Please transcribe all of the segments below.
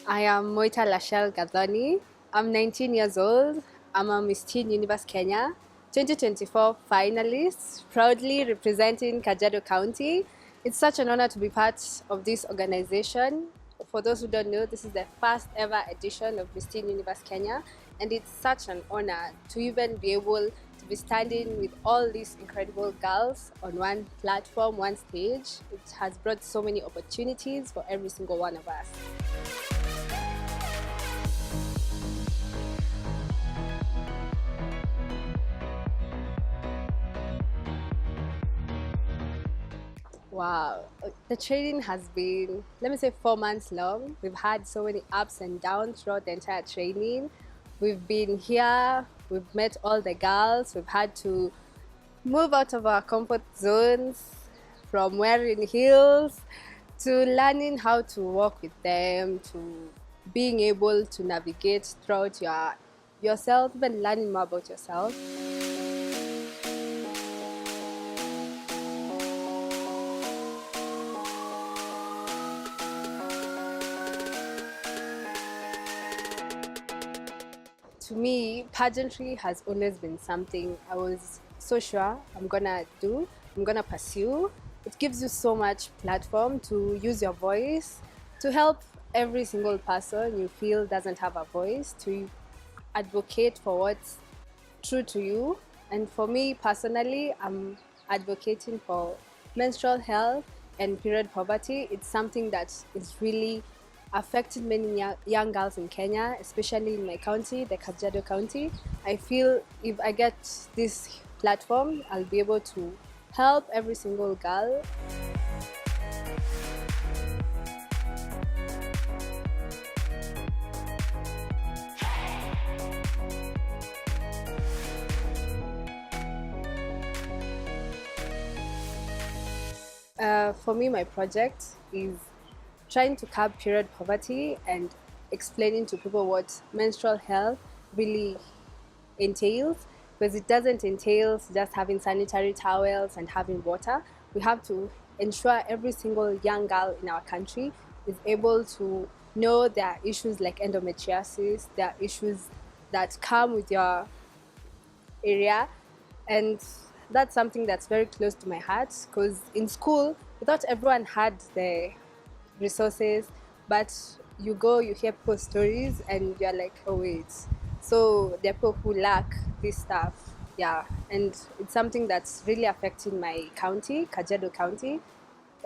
I am Moita Lachelle Gadhoni. I'm 19 years old. I'm a Miss Teen Universe Kenya 2024 finalist, proudly representing Kajiado County. It's such an honor to be part of this organization. For those who don't know, this is the first ever edition of Miss Teen Universe Kenya, and it's such an honor to even be able to be standing with all these incredible girls on one platform, one stage. It has brought so many opportunities for every single one of us. Wow, the training has been, let me say, 4 months long. We've had so many ups and downs throughout the entire training. We've been here, we've met all the girls, we've had to move out of our comfort zones from wearing heels to learning how to walk with them, to being able to navigate throughout yourself, even learning more about yourself. To me, pageantry has always been something I was so sure I'm gonna do, I'm gonna pursue. It gives you so much platform to use your voice, to help every single person you feel doesn't have a voice, to advocate for what's true to you. And for me personally, I'm advocating for menstrual health and period poverty. It's something that is really affected many young girls in Kenya, especially in my county, the Kajiado County. I feel if I get this platform, I'll be able to help every single girl. For me, my project is trying to curb period poverty and explaining to people what menstrual health really entails, because it doesn't entail just having sanitary towels and having water. We have to ensure every single young girl in our country is able to know there are issues like endometriosis, there are issues that come with your area, and that's something that's very close to my heart, because in school we thought everyone had the resources, but you go, you hear people's stories, and you're like, oh wait, so there are people who lack this stuff. Yeah, and it's something that's really affecting my county, Kajiado County,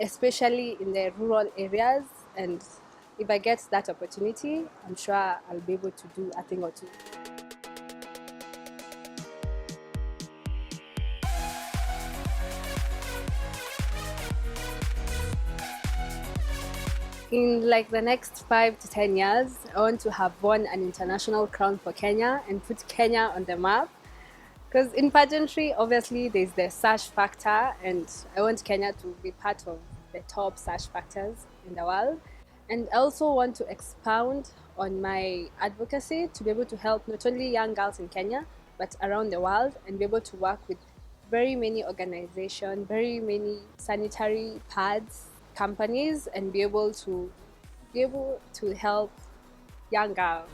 especially in the rural areas. And if I get that opportunity, I'm sure I'll be able to do a thing or two. In like the next 5 to 10 years, I want to have won an international crown for Kenya and put Kenya on the map. Because in pageantry, obviously, there's the search factor, and I want Kenya to be part of the top search factors in the world. And I also want to expound on my advocacy to be able to help not only young girls in Kenya, but around the world, and be able to work with very many organizations, very many sanitary pads companies, and be able to help young girls.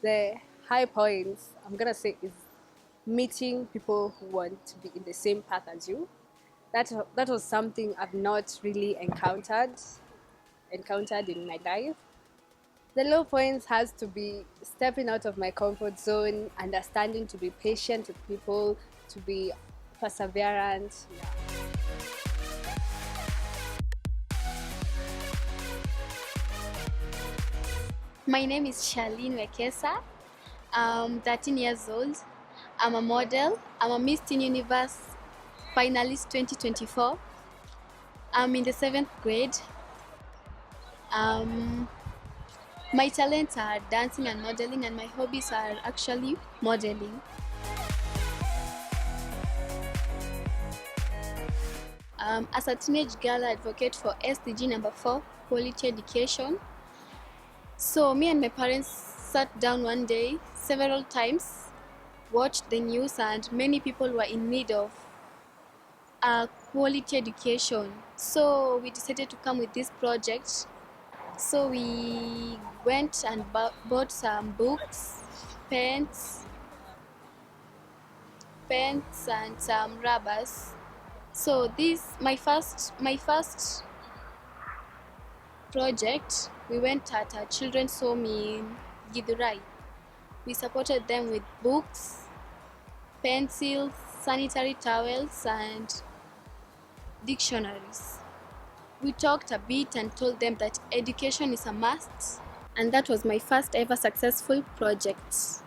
The high points I'm gonna say is meeting people who want to be in the same path as you. That was something I've not really encountered in my life. The low points has to be stepping out of my comfort zone, understanding to be patient with people, to be perseverant. Yeah. My name is Cherlene Wekesa. I'm 13 years old. I'm a model. I'm a Miss Teen Universe finalist 2024. I'm in the 7th grade. My talents are dancing and modeling, and my hobbies are actually modeling. As a teenage girl, I advocate for SDG number 4, quality education. So me and my parents sat down one day several times watched the news and many people were in need of a quality education. So we decided to come with this project. So we went and bought some books, pens, and some rubbers. So this my first project. We went at a children's home in Githurai. We supported them with books, pencils, sanitary towels, and dictionaries. We talked a bit and told them that education is a must, and that was my first ever successful project.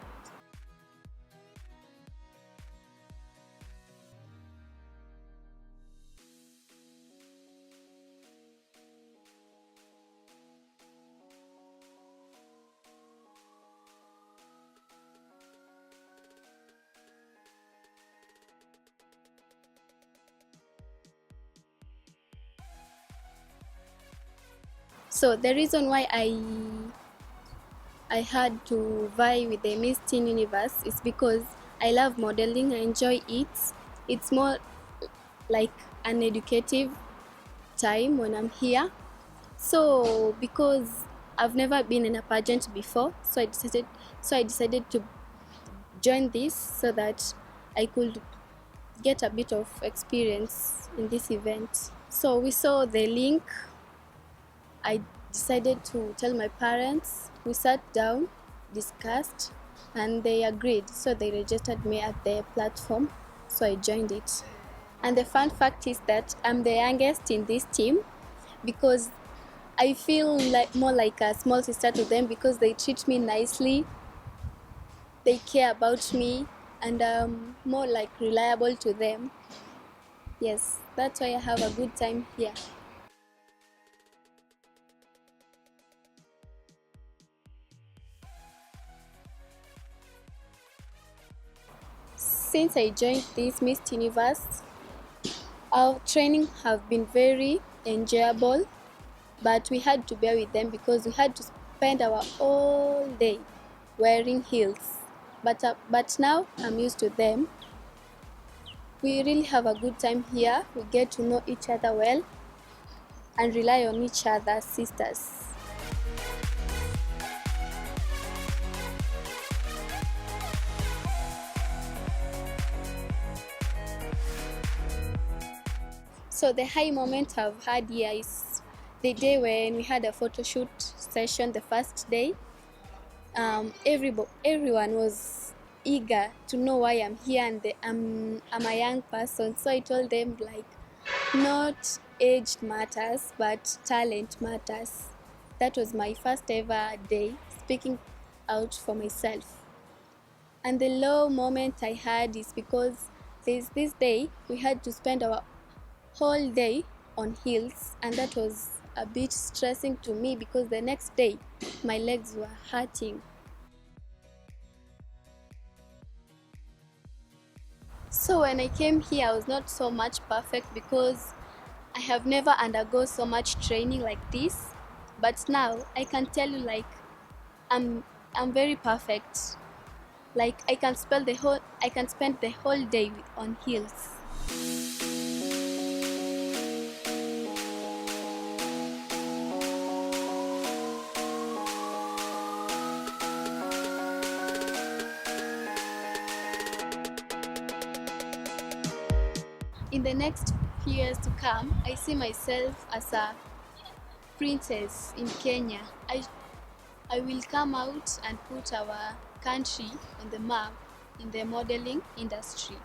So the reason why I had to vie with the Miss Teen Universe is because I love modeling. I enjoy it. It's more like an educative time when I'm here. So because I've never been in a pageant before, so I decided to join this so that I could get a bit of experience in this event. So we saw the link. I decided to tell my parents. We sat down, discussed, and they agreed. So they registered me at the platform. So I joined it. And the fun fact is that I'm the youngest in this team because I feel like more like a small sister to them because they treat me nicely, they care about me, and I'm more like reliable to them. Yes, that's why I have a good time here. Since I joined this Miss Universe, our training have been very enjoyable, but we had to bear with them because we had to spend our whole day wearing heels. But now I'm used to them. We really have a good time here. We get to know each other well and rely on each other as sisters. So the high moment I've had here is the day when we had a photo shoot session the first day. Everyone was eager to know why I'm here and I'm a young person. So I told them like not age matters but talent matters. That was my first ever day speaking out for myself. And the low moment I had is because this day we had to spend our whole day on heels, and that was a bit stressing to me because the next day my legs were hurting. So when I came here, I was not so much perfect because I have never undergone so much training like this. But now I can tell you like I'm I'm very perfect. Like I can spend the whole day on heels. In the next few years to come, I see myself as a princess in Kenya. I will come out and put our country on the map in the modeling industry.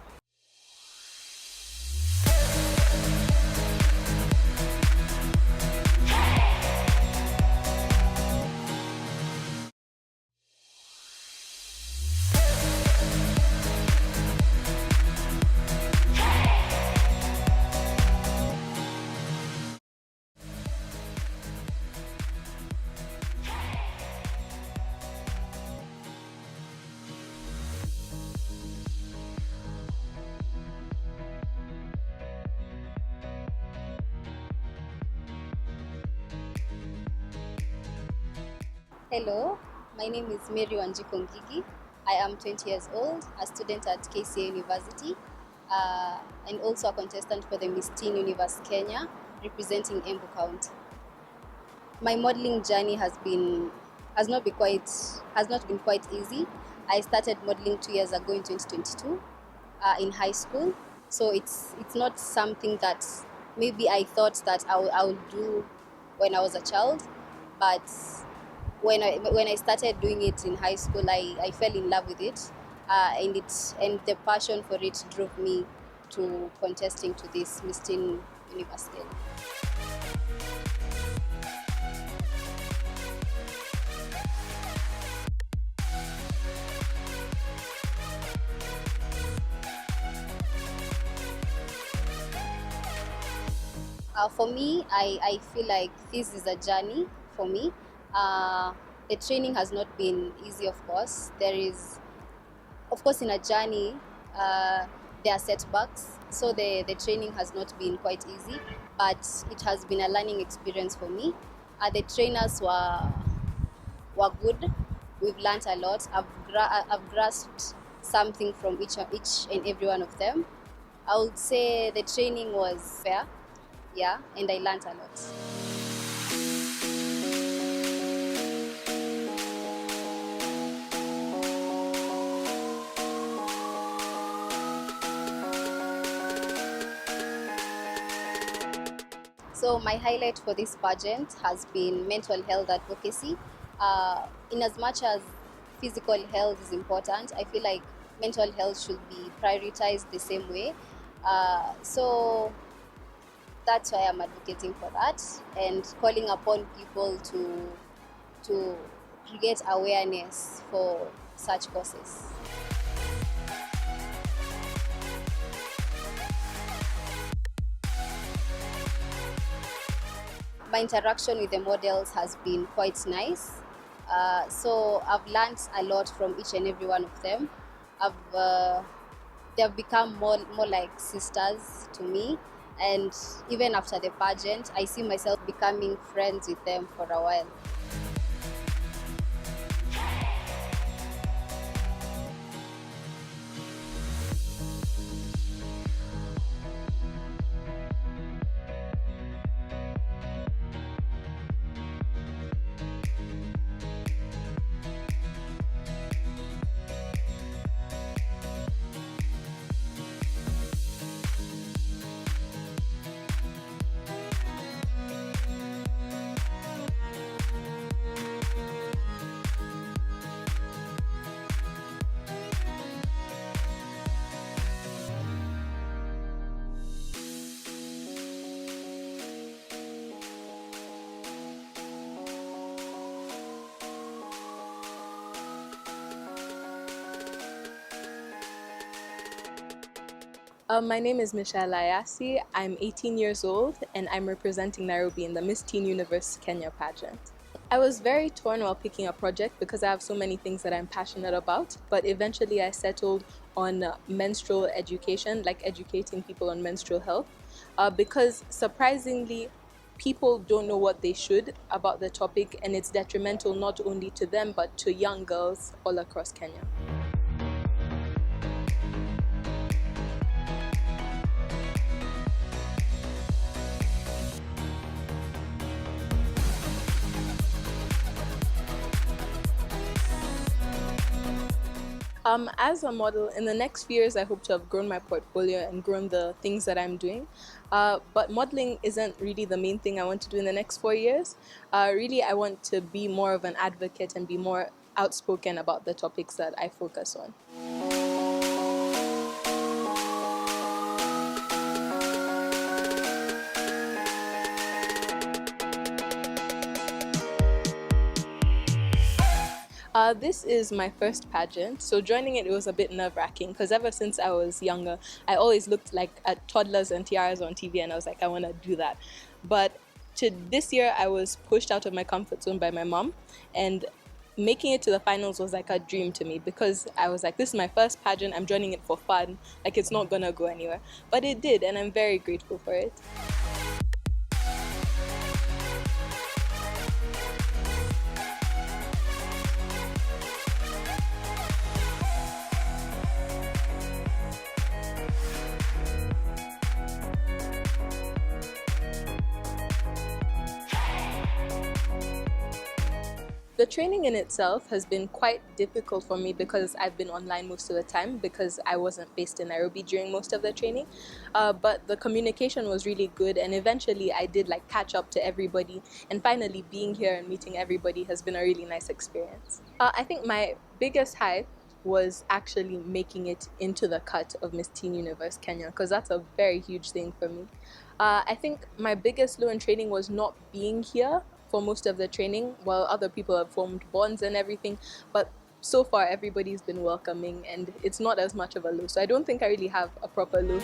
Hello, my name is Mary Wanjiko Ngigi. I am 20 years old, a student at KTN University, and also a contestant for the Miss Teen Universe Kenya, representing Embu County. My modeling journey has not been quite easy. I started modeling 2 years ago in 2022 in high school, so it's not something that maybe I thought that I would do when I was a child, but when I started doing it in high school, I fell in love with it, and the passion for it drove me to contesting to this Miss Teen Universe Kenya. For me, I feel like this is a journey for me. The training has not been easy, of course. Of course, in a journey, there are setbacks. So the training has not been quite easy, but it has been a learning experience for me. The trainers were good. We've learned a lot. I've grasped something from each and every one of them. I would say the training was fair, yeah, and I learned a lot. So my highlight for this pageant has been mental health advocacy. In as much as physical health is important, I feel like mental health should be prioritized the same way. So that's why I'm advocating for that and calling upon people to create awareness for such causes. My interaction with the models has been quite nice. So I've learned a lot from each and every one of them. They have become more like sisters to me, and even after the pageant, I see myself becoming friends with them for a while. My name is Michelle Ayasi. I'm 18 years old and I'm representing Nairobi in the Miss Teen Universe Kenya pageant. I was very torn while picking a project because I have so many things that I'm passionate about, but eventually I settled on menstrual education, like educating people on menstrual health, because surprisingly, people don't know what they should about the topic, and it's detrimental not only to them but to young girls all across Kenya. As a model, in the next few years, I hope to have grown my portfolio and grown the things that I'm doing. But modeling isn't really the main thing I want to do in the next 4 years. Really, I want to be more of an advocate and be more outspoken about the topics that I focus on. This is my first pageant, so joining it was a bit nerve-wracking because ever since I was younger, I always looked like at toddlers and tiaras on TV, and I was like, I want to do that. But this year, I was pushed out of my comfort zone by my mom, and making it to the finals was like a dream to me because I was like, this is my first pageant, I'm joining it for fun, like it's not gonna go anywhere. But it did, and I'm very grateful for it. The training in itself has been quite difficult for me because I've been online most of the time because I wasn't based in Nairobi during most of the training. But the communication was really good, and eventually I did like catch up to everybody, and finally being here and meeting everybody has been a really nice experience. I think my biggest high was actually making it into the cut of Miss Teen Universe Kenya, because that's a very huge thing for me. I think my biggest low in training was not being here for most of the training, while other people have formed bonds and everything. But so far, everybody's been welcoming, and it's not as much of a low. So I don't think I really have a proper low.